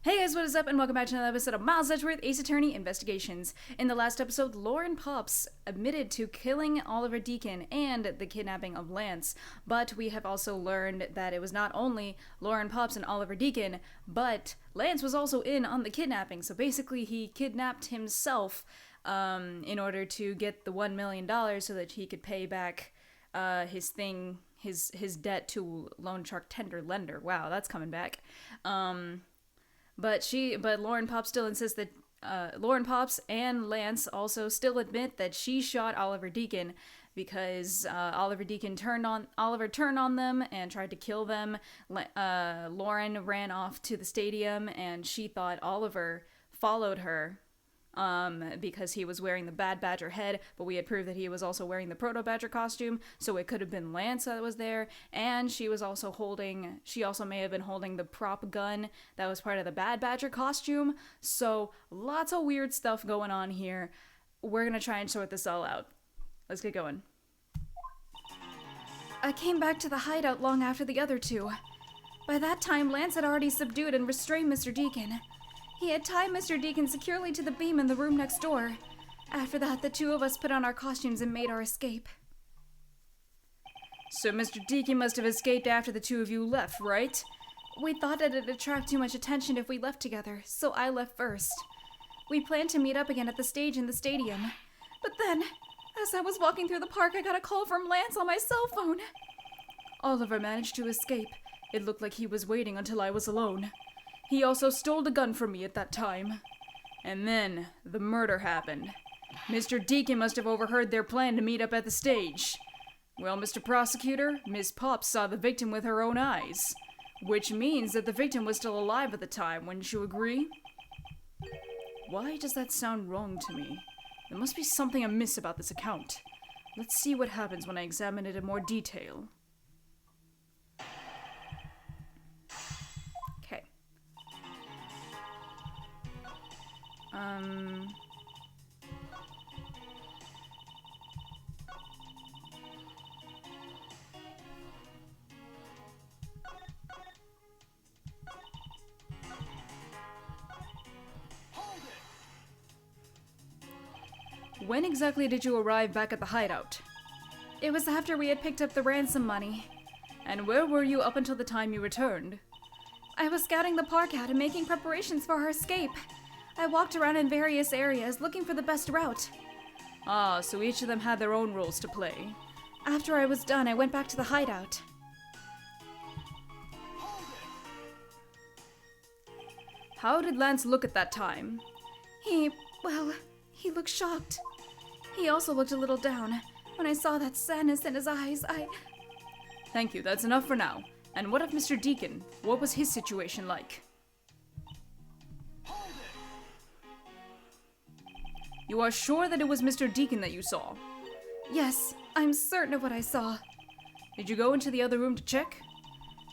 Hey guys, what is up, and welcome back to another episode of Miles Edgeworth, Ace Attorney Investigations. In the last episode, Lauren Paups admitted to killing Oliver Deacon and the kidnapping of Lance, but we have also learned that it was not only Lauren Paups and Oliver Deacon, but Lance was also in on the kidnapping, so basically he kidnapped himself in order to get the $1 million so that he could pay back his debt to Loan Shark Tender Lender. Wow, that's coming back. But Lauren Paups still insists that Lauren Paups and Lance also still admit that she shot Oliver Deacon because Oliver turned on them and tried to kill them. Lauren ran off to the stadium and she thought Oliver followed her because he was wearing the Bad Badger head, but we had proved that he was also wearing the Proto Badger costume, so it could have been Lance that was there, and she also may have been holding the prop gun that was part of the Bad Badger costume, so lots of weird stuff going on here. We're gonna try and sort this all out. Let's get going. I came back to the hideout long after the other two. By that time, Lance had already subdued and restrained Mr. Deacon. He had tied Mr. Deacon securely to the beam in the room next door. After that, the two of us put on our costumes and made our escape. So Mr. Deacon must have escaped after the two of you left, right? We thought that it'd attract too much attention if we left together, so I left first. We planned to meet up again at the stage in the stadium. But then, as I was walking through the park, I got a call from Lance on my cell phone. Oliver managed to escape. It looked like he was waiting until I was alone. He also stole the gun from me at that time. And then, the murder happened. Mr. Deacon must have overheard their plan to meet up at the stage. Well, Mr. Prosecutor, Miss Paups saw the victim with her own eyes. Which means that the victim was still alive at the time, wouldn't you agree? Why does that sound wrong to me? There must be something amiss about this account. Let's see what happens when I examine it in more detail. When exactly did you arrive back at the hideout? It was after we had picked up the ransom money. And where were you up until the time you returned? I was scouting the park out and making preparations for our escape. I walked around in various areas looking for the best route. Ah, so each of them had their own roles to play. After I was done, I went back to the hideout. How did Lance look at that time? He looked shocked. He also looked a little down. When I saw that sadness in his eyes, Thank you, that's enough for now. And what of Mr. Deacon? What was his situation like? You are sure that it was Mr. Deacon that you saw? Yes, I'm certain of what I saw. Did you go into the other room to check?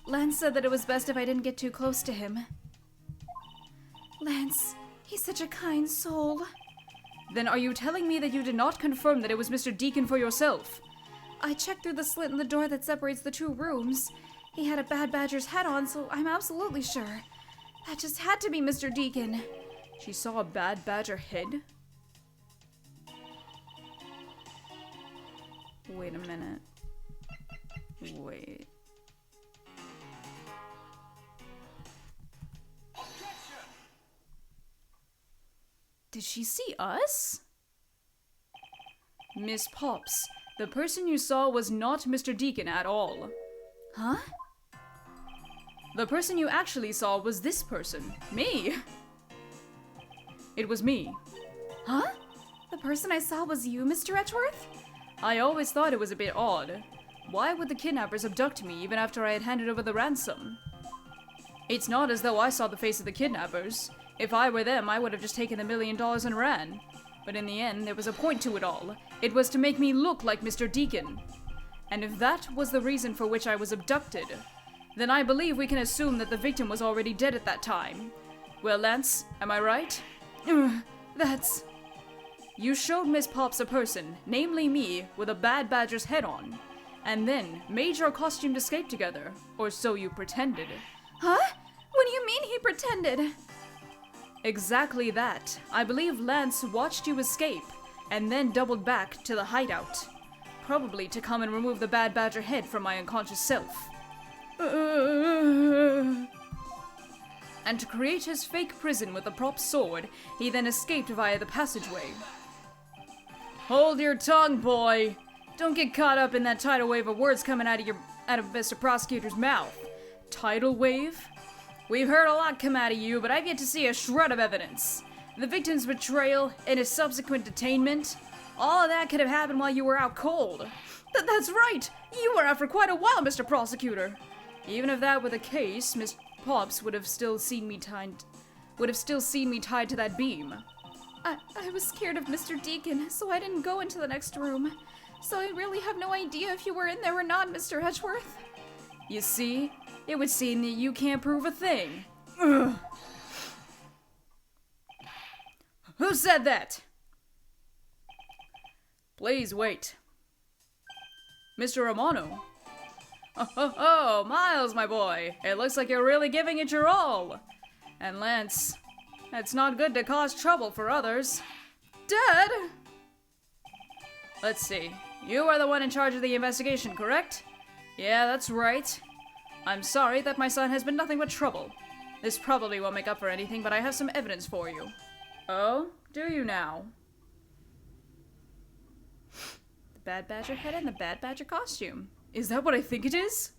Lance said that it was best if I didn't get too close to him. Lance, he's such a kind soul. Then are you telling me that you did not confirm that it was Mr. Deacon for yourself? I checked through the slit in the door that separates the two rooms. He had a Bad Badger's head on, so I'm absolutely sure. That just had to be Mr. Deacon. She saw a Bad Badger head? Wait a minute. Wait. Objection! Did she see us? Miss Paups, the person you saw was not Mr. Deacon at all. Huh? The person you actually saw was this person. Me. It was me. Huh? The person I saw was you, Mr. Edgeworth? I always thought it was a bit odd. Why would the kidnappers abduct me even after I had handed over the ransom? It's not as though I saw the face of the kidnappers. If I were them, I would have just taken the $1 million and ran. But in the end, there was a point to it all. It was to make me look like Mr. Deacon. And if that was the reason for which I was abducted, then I believe we can assume that the victim was already dead at that time. Well, Lance, am I right? That's... You showed Miss Paups a person, namely me, with a Bad Badger's head on, and then made your costume escape together, or so you pretended. Huh? What do you mean he pretended? Exactly that. I believe Lance watched you escape, and then doubled back to the hideout. Probably to come and remove the Bad Badger head from my unconscious self. And to create his fake prison with the Paups sword, he then escaped via the passageway. Hold your tongue, boy! Don't get caught up in that tidal wave of words coming out of Mr. Prosecutor's mouth. Tidal wave? We've heard a lot come out of you, but I've yet to see a shred of evidence. The victim's betrayal and his subsequent detainment, all of that could have happened while you were out cold. That's right! You were out for quite a while, Mr. Prosecutor! Even if that were the case, Miss Paups would have still seen me tied to that beam. I was scared of Mr. Deacon, so I didn't go into the next room. So I really have no idea if you were in there or not, Mr. Edgeworth. You see? It would seem that you can't prove a thing. Ugh. Who said that? Please wait. Mr. Romano. Oh, Miles, my boy. It looks like you're really giving it your all. And Lance, it's not good to cause trouble for others. Dad! Let's see. You are the one in charge of the investigation, correct? Yeah, that's right. I'm sorry that my son has been nothing but trouble. This probably won't make up for anything, but I have some evidence for you. Oh, do you now? The Bad Badger head and the Bad Badger costume. Is that what I think it is?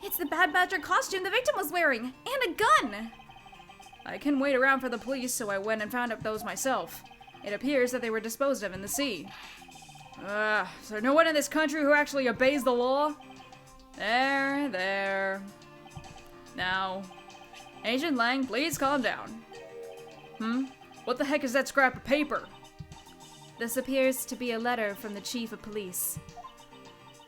It's the Bad Badger costume the victim was wearing, and a gun! I couldn't wait around for the police, so I went and found out those myself. It appears that they were disposed of in the sea. Is there no one in this country who actually obeys the law? There. Now, Agent Lang, please calm down. What the heck is that scrap of paper? This appears to be a letter from the Chief of Police.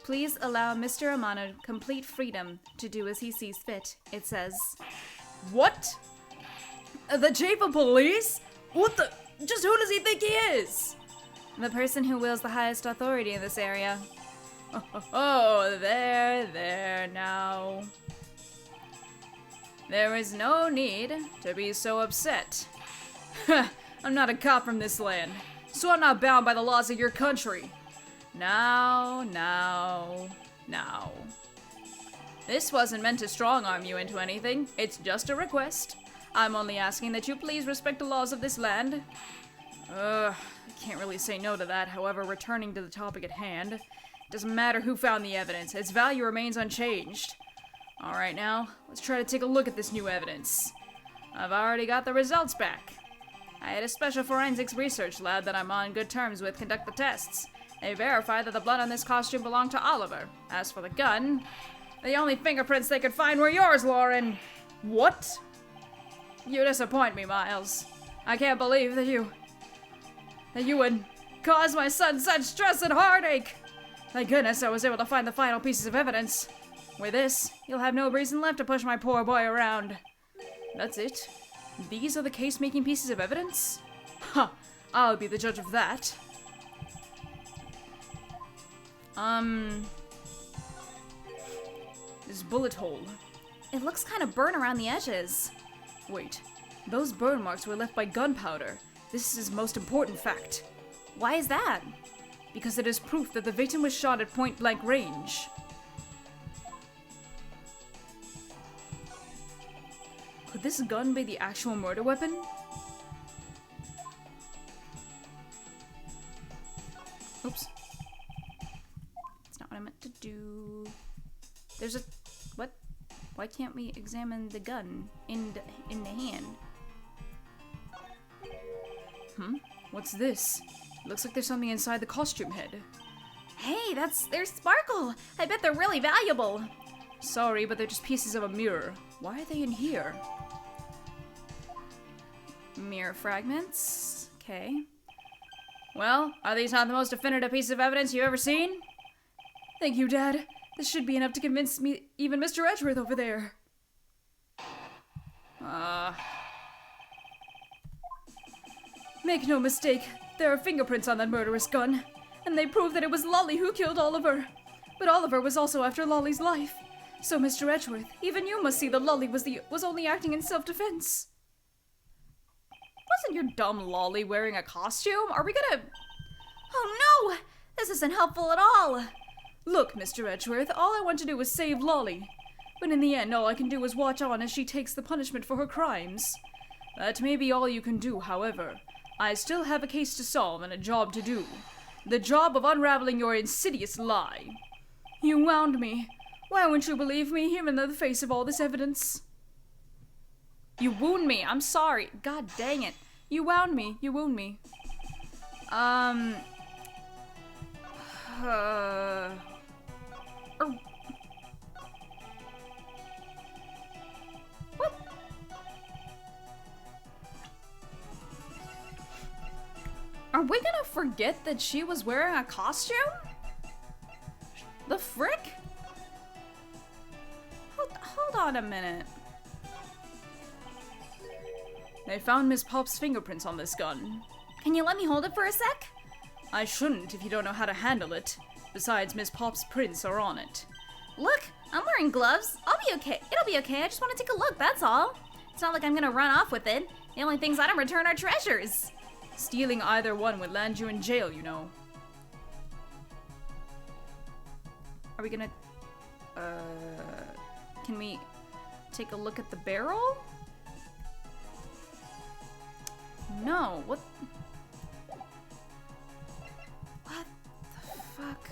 Please allow Mr. Amano complete freedom to do as he sees fit, it says. What? The Chief of Police? What the? Just who does he think he is? The person who wields the highest authority in this area. Oh, there now. There is no need to be so upset. I'm not a cop from this land, so I'm not bound by the laws of your country. Now. This wasn't meant to strong-arm you into anything. It's just a request. I'm only asking that you please respect the laws of this land. I can't really say no to that. However, returning to the topic at hand, doesn't matter who found the evidence. Its value remains unchanged. Alright now, let's try to take a look at this new evidence. I've already got the results back. I had a special forensics research lab that I'm on good terms with conduct the tests. They verified that the blood on this costume belonged to Oliver. As for the gun, the only fingerprints they could find were yours, Lauren. What? You disappoint me, Miles. I can't believe that you would cause my son such stress and heartache. Thank goodness I was able to find the final pieces of evidence. With this, you'll have no reason left to push my poor boy around. That's it? These are the case-making pieces of evidence? Huh, I'll be the judge of that. This bullet hole. It looks kind of burnt around the edges. Wait, those burn marks were left by gunpowder. This is his most important fact. Why is that? Because it is proof that the victim was shot at point-blank range. Could this gun be the actual murder weapon? Oops. That's not what I meant to do. There's a... What? Why can't we examine the gun in the hand? What's this? Looks like there's something inside the costume head. Hey, there's sparkle! I bet they're really valuable! Sorry, but they're just pieces of a mirror. Why are they in here? Mirror fragments? Okay. Well, are these not the most definitive pieces of evidence you've ever seen? Thank you, Dad. This should be enough to convince me, even Mr. Edgeworth over there. Make no mistake, there are fingerprints on that murderous gun, and they prove that it was Lolly who killed Oliver. But Oliver was also after Lolly's life. So, Mr. Edgeworth, even you must see that Lolly was only acting in self-defense. Wasn't your dumb lolly wearing a costume? Are we gonna... Oh no! This isn't helpful at all! Look, Mr. Edgeworth, all I want to do is save Lolly. But in the end, all I can do is watch on as she takes the punishment for her crimes. That may be all you can do, however. I still have a case to solve and a job to do. The job of unraveling your insidious lie. You wound me. Why wouldn't you believe me, even in the face of all this evidence? You wound me. I'm sorry. God dang it. You wound me. You wound me. What? Are we gonna forget that she was wearing a costume? The frick? Hold on a minute. They found Miss Paups' fingerprints on this gun. Can you let me hold it for a sec? I shouldn't if you don't know how to handle it. Besides, Miss Paups' prints are on it. Look, I'm wearing gloves. I'll be okay. It'll be okay. I just want to take a look, that's all. It's not like I'm gonna run off with it. The only things I don't return are treasures. Stealing either one would land you in jail, you know. Are we gonna... Can we take a look at the barrel? No, what... What the fuck?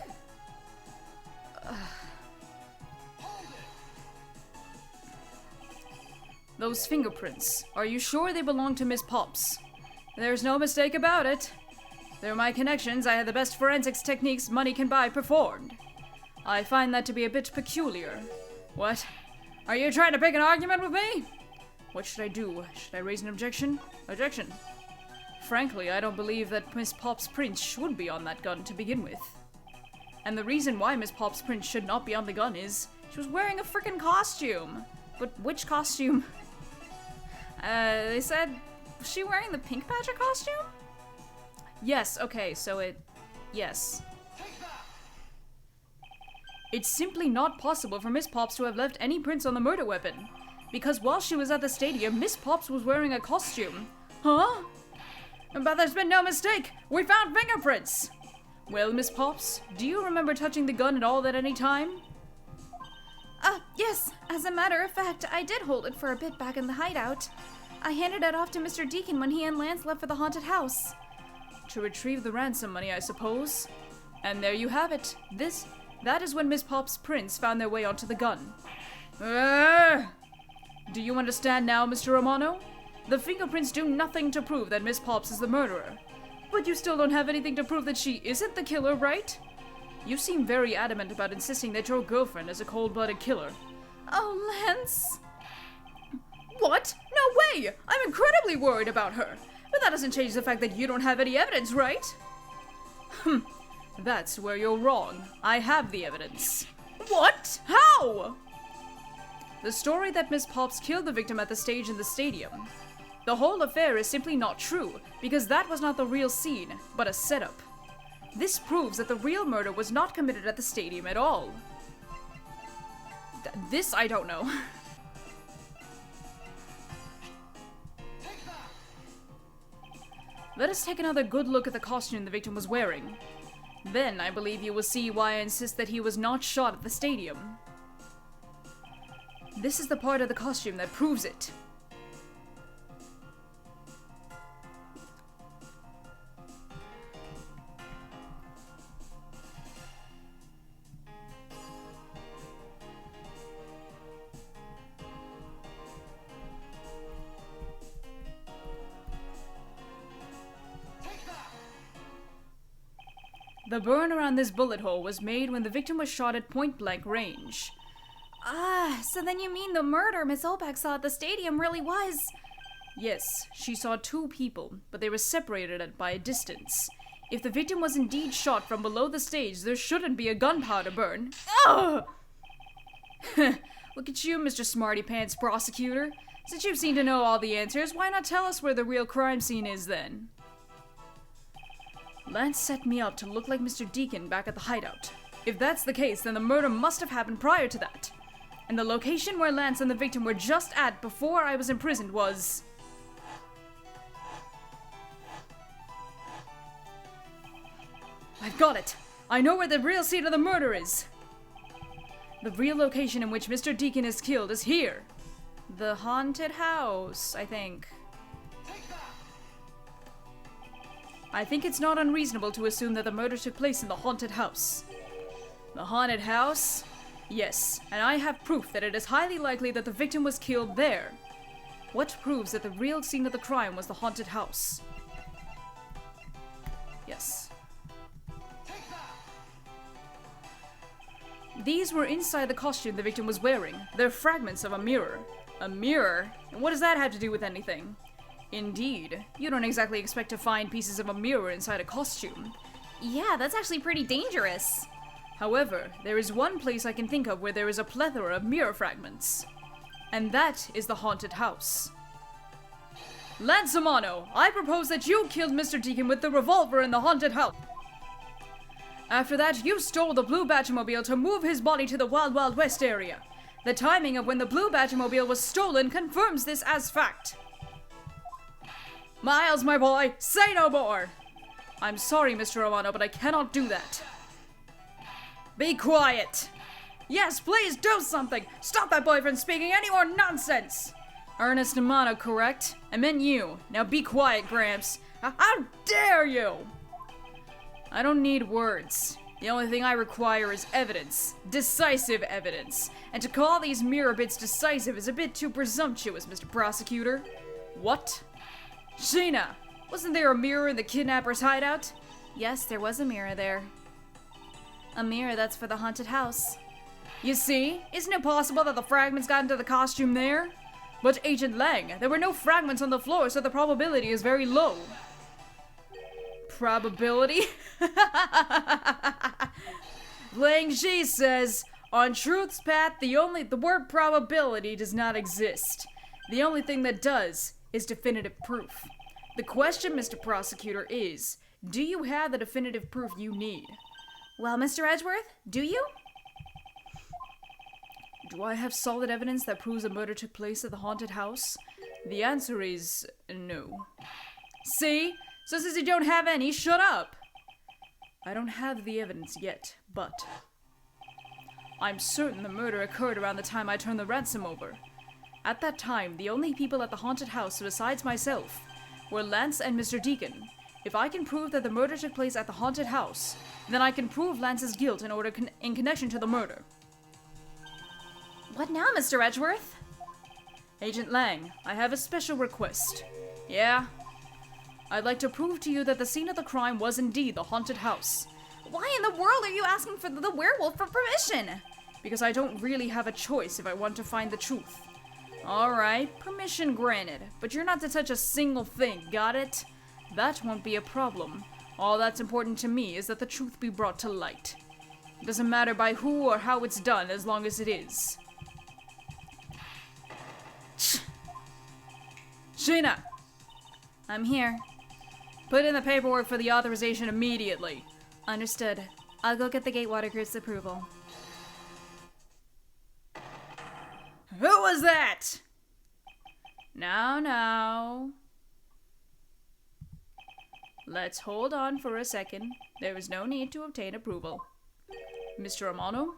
Those fingerprints. Are you sure they belong to Miss Paups? There's no mistake about it. Through my connections, I had the best forensics techniques money can buy performed. I find that to be a bit peculiar. What? Are you trying to pick an argument with me? What should I do? Should I raise an objection? Objection. Frankly, I don't believe that Miss Paups' prints should be on that gun to begin with. And the reason why Miss Paups' prints should not be on the gun is she was wearing a frickin' costume. But which costume? They said, was she wearing the Pink Badger costume? Yes, okay, so yes. It's simply not possible for Miss Paups to have left any prints on the murder weapon. Because while she was at the stadium, Miss Paups was wearing a costume. Huh? But there's been no mistake! We found fingerprints! Well, Miss Paups, do you remember touching the gun at all at any time? Yes. As a matter of fact, I did hold it for a bit back in the hideout. I handed it off to Mr. Deacon when he and Lance left for the haunted house. To retrieve the ransom money, I suppose. And there you have it. That is when Miss Paups' prints found their way onto the gun. Do you understand now, Mr. Romano? The fingerprints do nothing to prove that Miss Paups is the murderer. But you still don't have anything to prove that she isn't the killer, right? You seem very adamant about insisting that your girlfriend is a cold-blooded killer. Oh, Lance. What? No way! I'm incredibly worried about her. But that doesn't change the fact that you don't have any evidence, right? That's where you're wrong. I have the evidence. What? How? The story that Miss Paups killed the victim at the stage in the stadium. The whole affair is simply not true, because that was not the real scene, but a setup. This proves that the real murder was not committed at the stadium at all. This I don't know. Let us take another good look at the costume the victim was wearing. Then I believe you will see why I insist that he was not shot at the stadium. This is the part of the costume that proves it. The burn around this bullet hole was made when the victim was shot at point-blank range. So then you mean the murder Miss Olbach saw at the stadium really was... Yes, she saw two people, but they were separated by a distance. If the victim was indeed shot from below the stage, there shouldn't be a gunpowder burn. Ugh! Look at you, Mr. Smarty Pants Prosecutor. Since you seem to know all the answers, why not tell us where the real crime scene is then? Lance set me up to look like Mr. Deacon back at the hideout. If that's the case, then the murder must have happened prior to that. And the location where Lance and the victim were just at before I was imprisoned was... I've got it! I know where the real scene of the murder is! The real location in which Mr. Deacon is killed is here! The haunted house, I think. I think it's not unreasonable to assume that the murder took place in the haunted house. The haunted house? Yes, and I have proof that it is highly likely that the victim was killed there. What proves that the real scene of the crime was the haunted house? Yes. These were inside the costume the victim was wearing. They're fragments of a mirror. A mirror? And what does that have to do with anything? Indeed. You don't exactly expect to find pieces of a mirror inside a costume. Yeah, that's actually pretty dangerous. However, there is one place I can think of where there is a plethora of mirror fragments. And that is the haunted house. Lance Amano, I propose that you killed Mr. Deacon with the revolver in the haunted house. After that, you stole the blue Batmobile to move his body to the Wild Wild West area. The timing of when the blue Batmobile was stolen confirms this as fact. Miles, my boy, say no more! I'm sorry, Mr. Amano, but I cannot do that. Be quiet! Yes, please do something! Stop that boy from speaking any more nonsense! Ernest Amano, correct? I meant you. Now be quiet, Gramps. How dare you! I don't need words. The only thing I require is evidence. Decisive evidence. And to call these mirror bits decisive is a bit too presumptuous, Mr. Prosecutor. What? Sheena! Wasn't there a mirror in the kidnapper's hideout? Yes, there was a mirror there. A mirror that's for the haunted house. You see? Isn't it possible that the fragments got into the costume there? But Agent Lang, there were no fragments on the floor, so the probability is very low. Probability? Lang Shi says, on truth's path, the word probability does not exist. The only thing that does is definitive proof. The question, Mr. Prosecutor, is, do you have the definitive proof you need? Well, Mr. Edgeworth, do you? Do I have solid evidence that proves a murder took place at the haunted house? The answer is no. See? So since you don't have any, shut up! I don't have the evidence yet, but I'm certain the murder occurred around the time I turned the ransom over. At that time, the only people at the haunted house besides myself were Lance and Mr. Deacon. If I can prove that the murder took place at the haunted house, then I can prove Lance's guilt in connection to the murder. What now, Mr. Edgeworth? Agent Lang, I have a special request. Yeah? I'd like to prove to you that the scene of the crime was indeed the haunted house. Why in the world are you asking for the werewolf for permission? Because I don't really have a choice if I want to find the truth. Alright, permission granted, but you're not to touch a single thing, got it? That won't be a problem. All that's important to me is that the truth be brought to light. It doesn't matter by who or how it's done as long as it is. Sheena! I'm here. Put in the paperwork for the authorization immediately. Understood. I'll go get the Gatewater Group's approval. Who was that? Now. Let's hold on for a second. There is no need to obtain approval. Mr. Amano?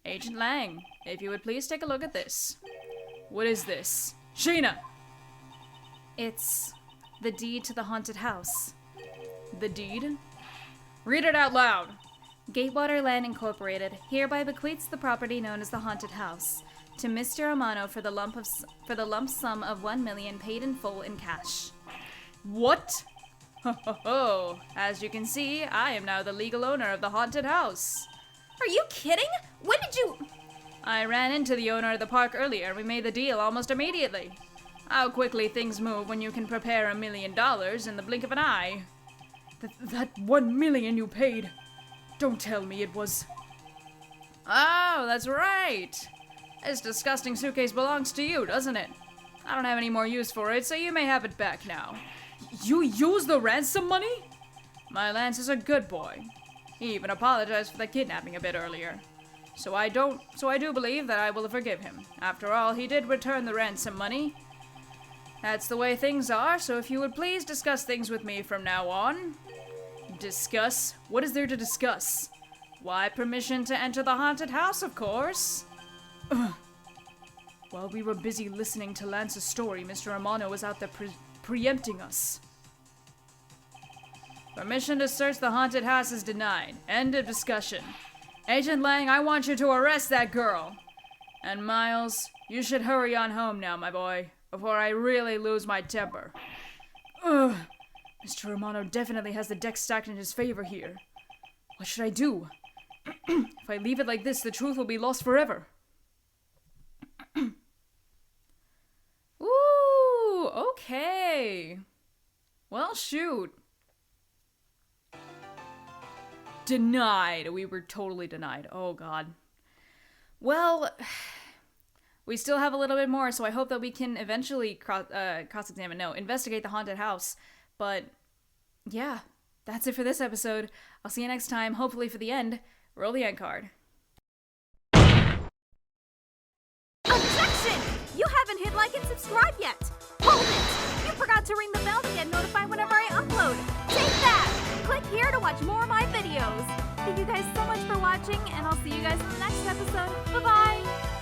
Agent Lang, if you would please take a look at this. What is this? Sheena! It's the deed to the haunted house. The deed? Read it out loud. Gatewater Land Incorporated hereby bequeaths the property known as the haunted house to Mr. Amano for the lump sum of 1 million paid in full in cash. What? Ho ho ho! As you can see, I am now the legal owner of the haunted house. Are you kidding? When did you... I ran into the owner of the park earlier and we made the deal almost immediately. How quickly things move when you can prepare $1 million in the blink of an eye. That 1 million you paid. Don't tell me it was... Oh, that's right. This disgusting suitcase belongs to you, doesn't it? I don't have any more use for it, so you may have it back now. You used the ransom money? My Lance is a good boy. He even apologized for the kidnapping a bit earlier. So I do believe that I will forgive him. After all, he did return the ransom money. That's the way things are, so if you would please discuss things with me from now on. Discuss? What is there to discuss? Why, permission to enter the haunted house, of course. Ugh. While we were busy listening to Lance's story, Mr. Amano was out there preempting us. Permission to search the haunted house is denied. End of discussion. Agent Lang, I want you to arrest that girl. And Miles, you should hurry on home now, my boy, before I really lose my temper. Ugh. Mr. Romano definitely has the deck stacked in his favor here. What should I do? If I leave it like this, the truth will be lost forever. Ooh, okay. Well, shoot. Denied. We were totally denied. Oh, God. Well, we still have a little bit more, so I hope that we can eventually investigate the haunted house. But, yeah, that's it for this episode. I'll see you next time, hopefully for the end. Roll the end card. Objection! You haven't hit like and subscribe yet! Hold it! You forgot to ring the bell to get notified whenever I upload! Take that! Click here to watch more of my videos! Thank you guys so much for watching, and I'll see you guys in the next episode. Bye-bye!